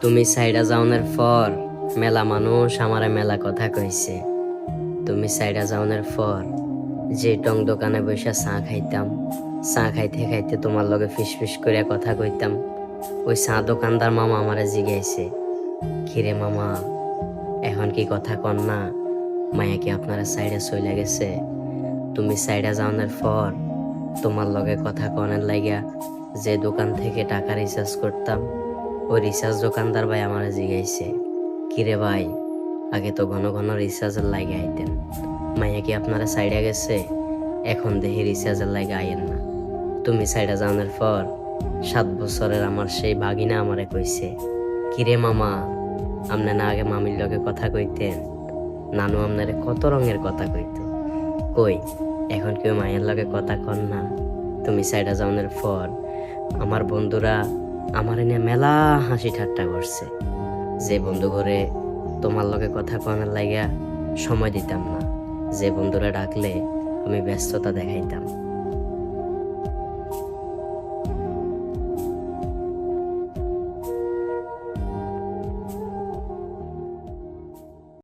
তুমি সাইডা যাওনের পর মেলা মানুষ আমারে মেলা কথা কইছে। তুমি সাইডা যাওনের পর যে টং দোকানে বসে চা খাইতাম, চা খাইতে খাইতে তোমার লগে ফিস করে কথা কইতাম, ওই চা দোকানদার মামা আমারে জিগাইছে, কিরে মামা এখন কি কথা কন না, মায়া কি আপনারা সাইডে চলে গেছে? তুমি সাইডা যাওনের পর তোমার লগে কথা কনের লাগিয়া যে দোকান থেকে টাকা রিচার্জ করতাম, ওই রিচার্জ দোকানদার ভাই আমারে জিগাইছে, কিরে ভাই আগে তো ঘন ঘন রিচার্জের লাগে আইতেন, মাইয়া কি আপনারা সাইডে গেছে? এখন দেখি রিচার্জের লাগে আইয়েন না। তুমি সাইডে জানার পর 7 বছরের আমার সেই ভাগিনা আমারে কইছে, কিরে মামা আপনি না আগে মামির লগে কথা কইতেন? নানু আপনারে কত রঙের কথা কইতো, কই এখন কেউ মায়ের লগে কথা কন না? তুমি সাইডে যাওয়ার পর আমার বন্ধুরা আমার নিয়ে মেলা হাসি ঠাট্টা করছে, যে বন্ধু ঘরে তোমার লগে কথা কনার লাগিয়া সময় দিতাম না, যে বন্ধুরা ডাকলে আমি ব্যস্ততা দেখাইতাম।